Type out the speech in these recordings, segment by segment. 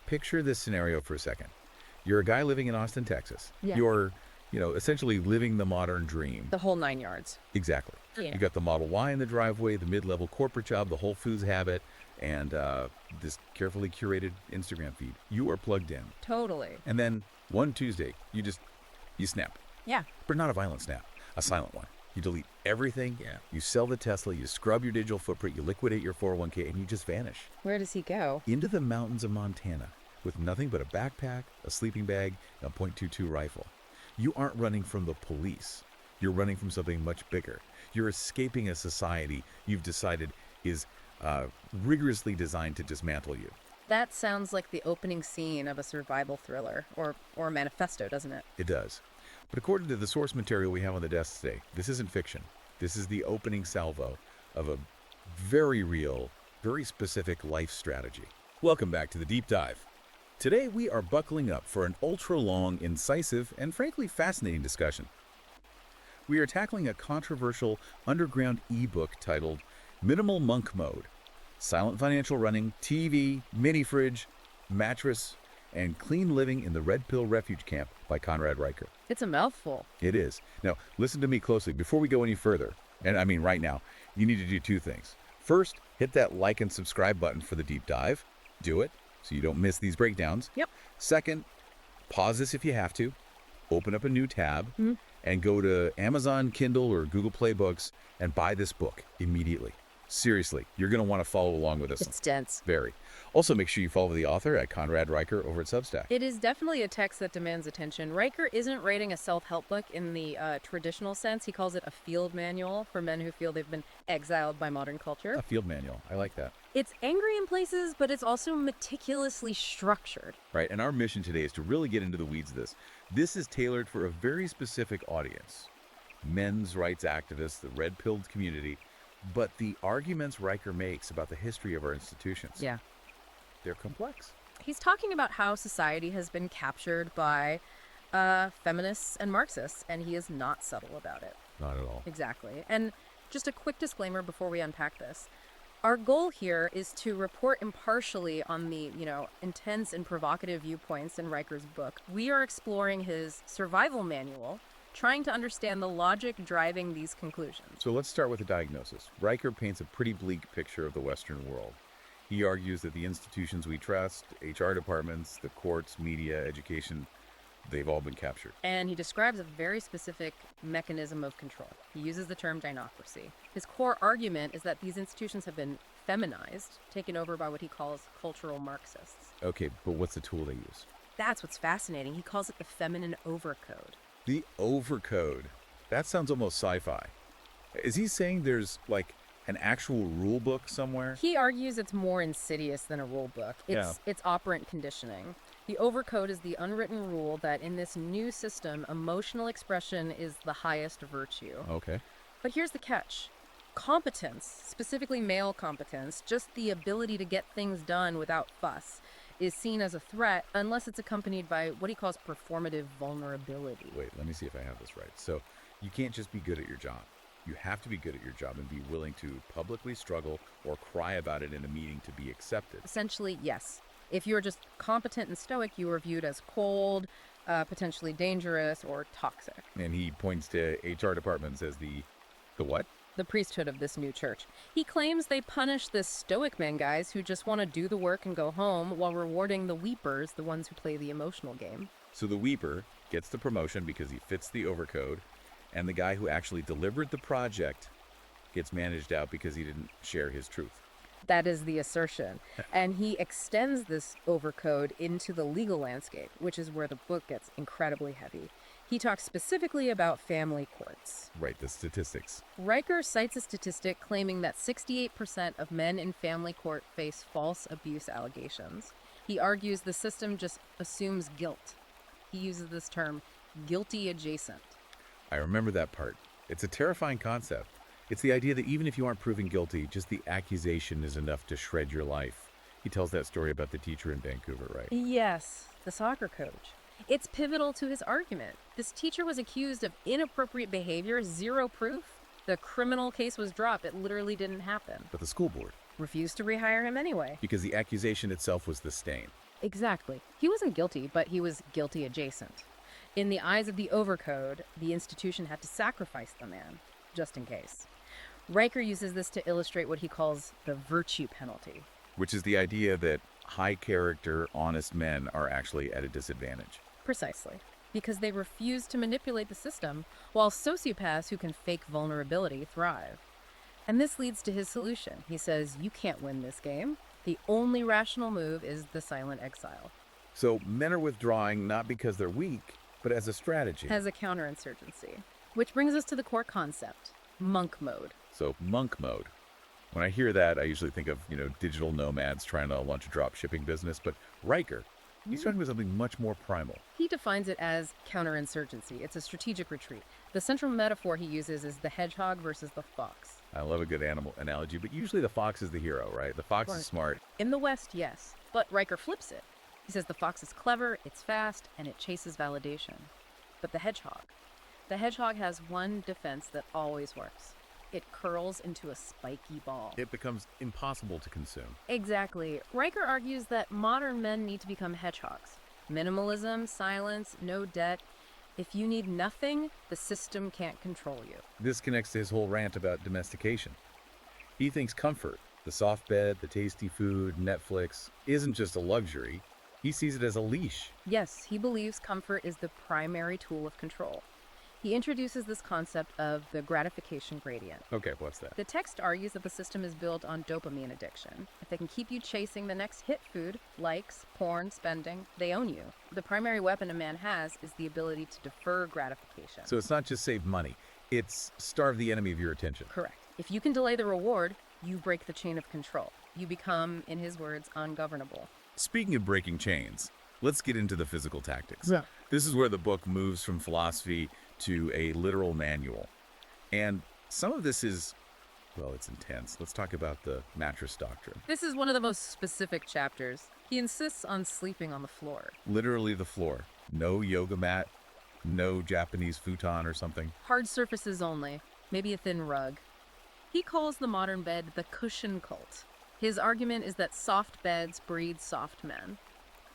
picture this scenario for a second. You're a guy living in Austin, Texas. Yeah. You're, essentially living the modern dream. The whole 9 yards. Exactly. Yeah. You got the Model Y in the driveway, the mid-level corporate job, the Whole Foods habit, and this carefully curated Instagram feed. You are plugged in. Totally. And then one Tuesday, you snap. Yeah. But not a violent snap, a silent one. You delete everything. Yeah. You sell the Tesla, you scrub your digital footprint, you liquidate your 401k, and you just vanish. Where does he go? Into the mountains of Montana with nothing but a backpack, a sleeping bag, and a .22 rifle. You aren't running from the police. You're running from something much bigger. You're escaping a society you've decided is rigorously designed to dismantle you. That sounds like the opening scene of a survival thriller or a manifesto, doesn't it? It does. But according to the source material we have on the desk today, this isn't fiction. This is the opening salvo of a very real, very specific life strategy. Welcome back to the Deep Dive. Today we are buckling up for an ultra-long, incisive, and frankly fascinating discussion. We are tackling a controversial underground ebook titled Minimal Monk Mode: Silent Financial Running, TV, Mini Fridge, Mattress, and Clean Living in the Red Pill Refuge Camp by Conrad Riker. It's a mouthful. It is. Now, listen to me closely. Before we go any further, and I mean right now, you need to do 2 things. First, hit that like and subscribe button for the deep dive. Do it so you don't miss these breakdowns. Yep. Second, pause this if you have to, open up a new tab, and go to Amazon Kindle or Google Play Books and buy this book immediately. Seriously, you're going to want to follow along with us. It's dense. Very. Also, make sure you follow the author at Conrad Riker over at Substack. It is definitely a text that demands attention. Riker isn't writing a self-help book in the traditional sense. He calls it a field manual for men who feel they've been exiled by modern culture. A field manual. I like that. It's angry in places, but it's also meticulously structured. Right, and our mission today is to really get into the weeds of this. This is tailored for a very specific audience. Men's rights activists, the red-pilled community, but the arguments Riker makes about the history of our institutions, Yeah. they're complex. He's talking about how society has been captured by feminists and Marxists, and he is not subtle about it. Not at all. Exactly. And just a quick disclaimer before we unpack this. Our goal here is to report impartially on the, intense and provocative viewpoints in Riker's book. We are exploring his survival manual, trying to understand the logic driving these conclusions. So let's start with the diagnosis. Riker paints a pretty bleak picture of the Western world. He argues that the institutions we trust, HR departments, the courts, media, education, they've all been captured. And he describes a very specific mechanism of control. He uses the term dynocracy. His core argument is that these institutions have been feminized, taken over by what he calls cultural Marxists. Okay, but what's the tool they use? That's what's fascinating. He calls it the feminine overcode. The overcode. That sounds almost sci-fi. Is he saying there's like an actual rule book somewhere? He argues it's more insidious than a rule book. It's operant conditioning. The overcode is the unwritten rule that in this new system, emotional expression is the highest virtue. Okay. But here's the catch. Competence, specifically male competence, just the ability to get things done without fuss, is seen as a threat unless it's accompanied by what he calls performative vulnerability. Wait, let me see if I have this right. So you can't just be good at your job. You have to be good at your job and be willing to publicly struggle or cry about it in a meeting to be accepted. Essentially, yes. If you're just competent and stoic, you are viewed as cold, potentially dangerous, or toxic. And he points to HR departments as the what? The priesthood of this new church. He claims they punish the stoic men guys who just want to do the work and go home while rewarding the weepers, the ones who play the emotional game. So the weeper gets the promotion because he fits the overcode, and the guy who actually delivered the project gets managed out because he didn't share his truth. That is the assertion. And he extends this overcode into the legal landscape, which is where the book gets incredibly heavy. He talks specifically about family courts. Right, the statistics. Riker cites a statistic claiming that 68% of men in family court face false abuse allegations. He argues the system just assumes guilt. He uses this term, guilty adjacent. I remember that part. It's a terrifying concept. It's the idea that even if you aren't proven guilty, just the accusation is enough to shred your life. He tells that story about the teacher in Vancouver, right? Yes, the soccer coach. It's pivotal to his argument. This teacher was accused of inappropriate behavior, zero proof. The criminal case was dropped. It literally didn't happen. But the school board refused to rehire him anyway. because the accusation itself was the stain. Exactly. He wasn't guilty, but he was guilty adjacent. In the eyes of the Overcode, the institution had to sacrifice the man, just in case. Riker uses this to illustrate what he calls the virtue penalty. Which is the idea that high character, honest men are actually at a disadvantage. Precisely. Because they refuse to manipulate the system, while sociopaths who can fake vulnerability thrive. And this leads to his solution. He says, you can't win this game. The only rational move is the silent exile. So men are withdrawing not because they're weak, but as a strategy. As a counterinsurgency. Which brings us to the core concept, monk mode. So monk mode. When I hear that, I usually think of, digital nomads trying to launch a drop shipping business, but Riker, he's talking about something much more primal. He defines it as counterinsurgency. It's a strategic retreat. The central metaphor he uses is the hedgehog versus the fox. I love a good animal analogy, but usually the fox is the hero, right? The fox is smart. In the West, yes. But Riker flips it. He says the fox is clever, it's fast, and it chases validation. But the hedgehog has one defense that always works. It curls into a spiky ball. It becomes impossible to consume. Exactly. Riker argues that modern men need to become hedgehogs. Minimalism, silence, no debt. If you need nothing, the system can't control you. This connects to his whole rant about domestication. He thinks comfort, the soft bed, the tasty food, Netflix, isn't just a luxury. He sees it as a leash. Yes, he believes comfort is the primary tool of control. He introduces this concept of the gratification gradient. Okay, what's that? The text argues that the system is built on dopamine addiction. If they can keep you chasing the next hit food, likes, porn, spending, they own you. The primary weapon a man has is the ability to defer gratification. So it's not just save money, it's starve the enemy of your attention. Correct. If you can delay the reward, you break the chain of control. You become, in his words, ungovernable. Speaking of breaking chains, let's get into the physical tactics. Yeah. This is where the book moves from philosophy to a literal manual. And some of this is, well, it's intense. Let's talk about the mattress doctrine. This is one of the most specific chapters. He insists on sleeping on the floor. Literally the floor. No yoga mat, no Japanese futon or something. Hard surfaces only, maybe a thin rug. He calls the modern bed the cushion cult. His argument is that soft beds breed soft men.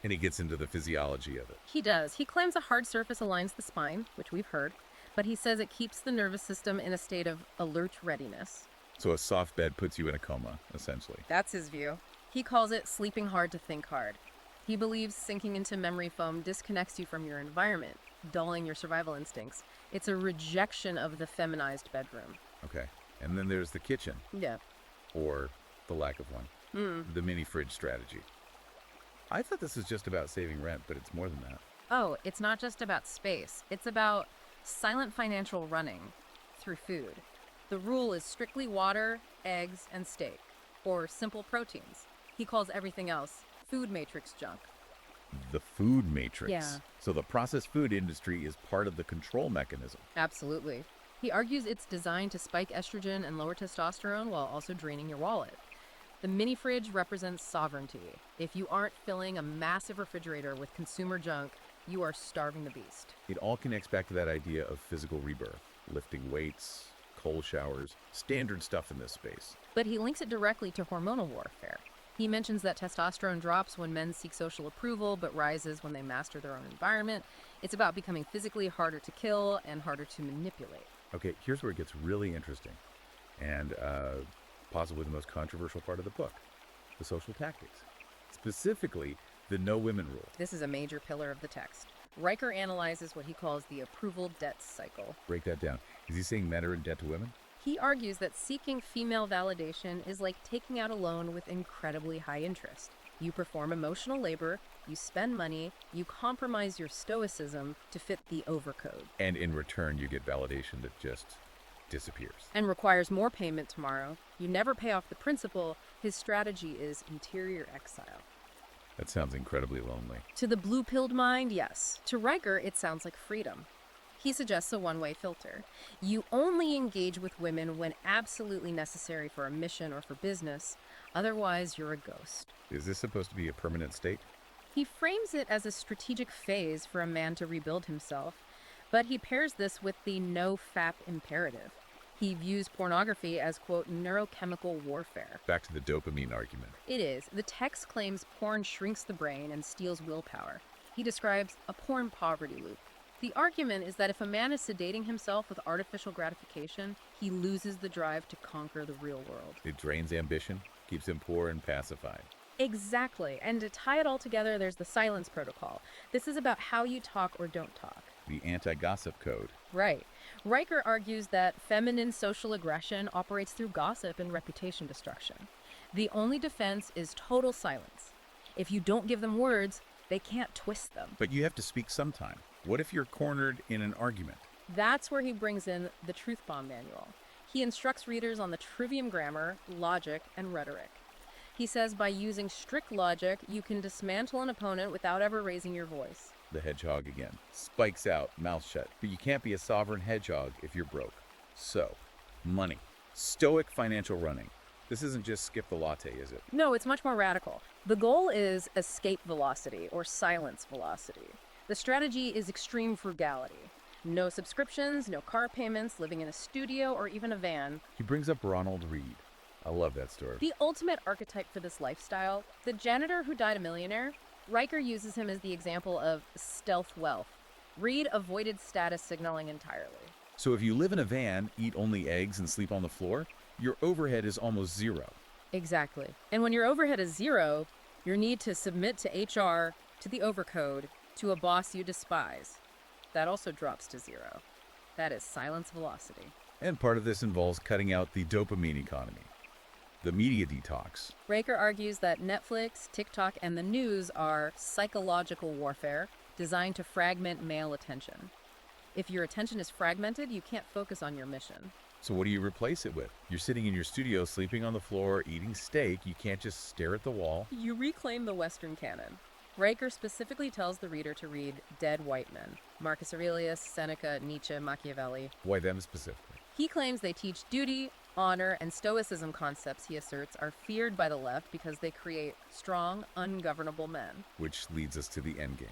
And he gets into the physiology of it. He does. He claims a hard surface aligns the spine, which we've heard, but he says it keeps the nervous system in a state of alert readiness. So a soft bed puts you in a coma, essentially. That's his view. He calls it sleeping hard to think hard. He believes sinking into memory foam disconnects you from your environment, dulling your survival instincts. It's a rejection of the feminized bedroom. Okay. And then there's the kitchen, Yeah. or the lack of one. The mini fridge strategy. I thought this was just about saving rent, but it's more than that. Oh, it's not just about space. It's about silent financial running through food. The rule is strictly water, eggs, and steak, or simple proteins. He calls everything else food matrix junk. The food matrix. Yeah. So the processed food industry is part of the control mechanism. Absolutely. He argues it's designed to spike estrogen and lower testosterone while also draining your wallet. The mini fridge represents sovereignty. If you aren't filling a massive refrigerator with consumer junk, you are starving the beast. It all connects back to that idea of physical rebirth, lifting weights, cold showers, standard stuff in this space. But he links it directly to hormonal warfare. He mentions that testosterone drops when men seek social approval, but rises when they master their own environment. It's about becoming physically harder to kill and harder to manipulate. Okay, here's where it gets really interesting, and possibly the most controversial part of the book, the social tactics. Specifically, the no women rule. This is a major pillar of the text. Riker analyzes what he calls the approval debt cycle. Break that down. Is he saying men are in debt to women? He argues that seeking female validation is like taking out a loan with incredibly high interest. You perform emotional labor, you spend money, you compromise your stoicism to fit the overcode. And in return, you get validation that just disappears. And requires more payment tomorrow. You never pay off the principal. His strategy is interior exile. That sounds incredibly lonely. To the blue-pilled mind, yes. To Riker, it sounds like freedom. He suggests a one-way filter. You only engage with women when absolutely necessary for a mission or for business. Otherwise, you're a ghost. Is this supposed to be a permanent state? He frames it as a strategic phase for a man to rebuild himself, but he pairs this with the no-fap imperative. He views pornography as, quote, neurochemical warfare. Back to the dopamine argument. It is. The text claims porn shrinks the brain and steals willpower. He describes a porn poverty loop. The argument is that if a man is sedating himself with artificial gratification, he loses the drive to conquer the real world. It drains ambition, keeps him poor and pacified. Exactly. And to tie it all together, there's the silence protocol. This is about how you talk or don't talk. The anti-gossip code. Right. Riker argues that feminine social aggression operates through gossip and reputation destruction. The only defense is total silence. If you don't give them words, they can't twist them. But you have to speak sometime. What if you're cornered in an argument? That's where he brings in the Truth Bomb Manual. He instructs readers on the trivium grammar, logic, and rhetoric. He says by using strict logic, you can dismantle an opponent without ever raising your voice. The hedgehog again. Spikes out, mouth shut. But you can't be a sovereign hedgehog if you're broke. So, money. Stoic financial running. This isn't just skip the latte, is it? No, it's much more radical. The goal is escape velocity or silence velocity. The strategy is extreme frugality. No subscriptions, no car payments, living in a studio or even a van. He brings up Ronald Reed. I love that story. The ultimate archetype for this lifestyle, the janitor who died a millionaire, Riker uses him as the example of stealth wealth. Reed avoided status signaling entirely. So if you live in a van, eat only eggs, and sleep on the floor, your overhead is almost zero. Exactly. And when your overhead is zero, your need to submit to HR, to the overcode, to a boss you despise, that also drops to zero. That is silence velocity. And part of this involves cutting out the dopamine economy. The media detox. Riker argues that Netflix, TikTok, and the news are psychological warfare designed to fragment male attention. If your attention is fragmented, you can't focus on your mission. So what do you replace it with? You're sitting in your studio, sleeping on the floor, eating steak. You can't just stare at the wall. You reclaim the Western canon. Riker specifically tells the reader to read Dead White Men, Marcus Aurelius, Seneca, Nietzsche, Machiavelli. Why them specifically? He claims they teach duty, honor, and stoicism concepts he asserts are feared by the left because they create strong, ungovernable men. Which leads us to the end game,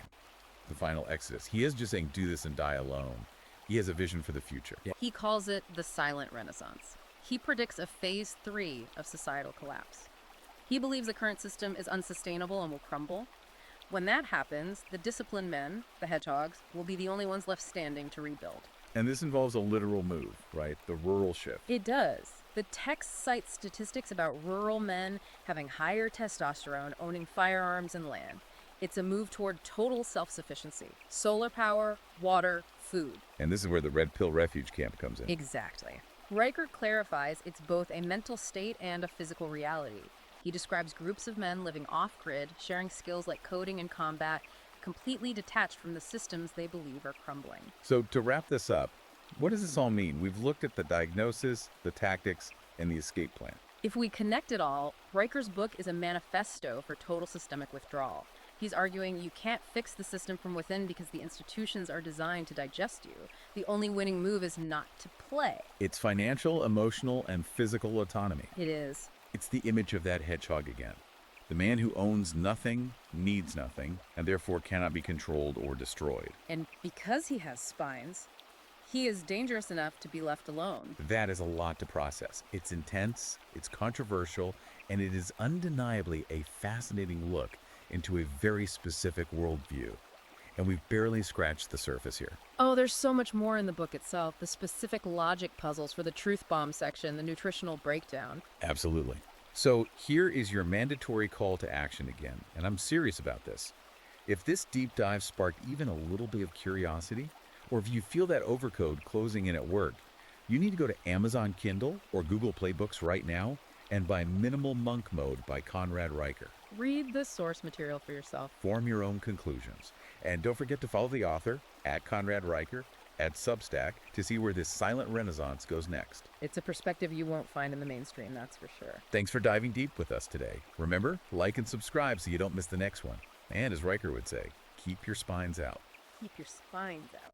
the final exodus. He is just saying do this and die alone. He has a vision for the future. He calls it the silent renaissance. He predicts a phase 3 of societal collapse. He believes the current system is unsustainable and will crumble. When that happens, the disciplined men, the hedgehogs, will be the only ones left standing to rebuild. And this involves a literal move, right? The rural shift. It does. The text cites statistics about rural men having higher testosterone, owning firearms and land. It's a move toward total self-sufficiency. Solar power, water, food. And this is where the Red Pill Refuge Camp comes in. Exactly. Riker clarifies it's both a mental state and a physical reality. He describes groups of men living off-grid, sharing skills like coding and combat, completely detached from the systems they believe are crumbling. So to wrap this up, what does this all mean? We've looked at the diagnosis, the tactics, and the escape plan. If we connect it all, Riker's book is a manifesto for total systemic withdrawal. He's arguing you can't fix the system from within because the institutions are designed to digest you. The only winning move is not to play. It's financial, emotional, and physical autonomy. It is. It's the image of that hedgehog again. The man who owns nothing, needs nothing, and therefore cannot be controlled or destroyed. And because he has spines, he is dangerous enough to be left alone. That is a lot to process. It's intense, it's controversial, and it is undeniably a fascinating look into a very specific worldview. And we've barely scratched the surface here. Oh, there's so much more in the book itself. The specific logic puzzles for the truth bomb section, the nutritional breakdown. Absolutely. So here is your mandatory call to action again, and I'm serious about this. If this deep dive sparked even a little bit of curiosity, or if you feel that overcode closing in at work, you need to go to Amazon Kindle or Google Play Books right now and buy Minimal Monk Mode by Conrad Riker. Read the source material for yourself. Form your own conclusions. And don't forget to follow the author, at Conrad Riker, at Substack, to see where this silent renaissance goes next. It's a perspective you won't find in the mainstream, that's for sure. Thanks for diving deep with us today. Remember, like and subscribe so you don't miss the next one. And as Riker would say, keep your spines out. Keep your spines out.